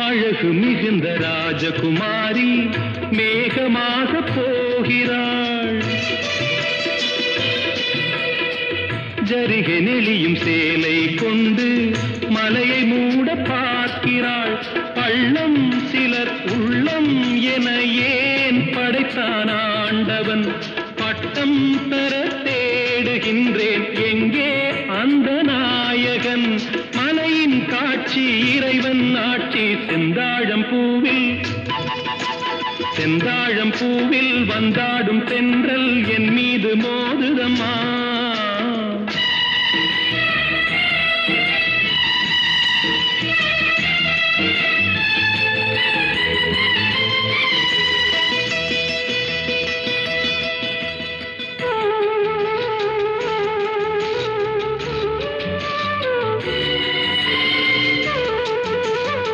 அழகு மிகுந்த ராஜகுமாரி மேகமாக போகிறாள். ஜரிகை நெளியும் சேலை கொண்டு மலையை மூட பார்க்கிறாள். பள்ளம் சிலர் உள்ளம் என ஏன் படைத்தான் ஆண்டவன்? பட்டம் பெற தேடுகின்றேன், எங்கே அந்த நாயகன்? மலையின் காட்சி இறைவன் ஆட்சி. செந்தாழம் பூவில் வந்தாடும் தென்றல் என் மீது மோதுதம்மா.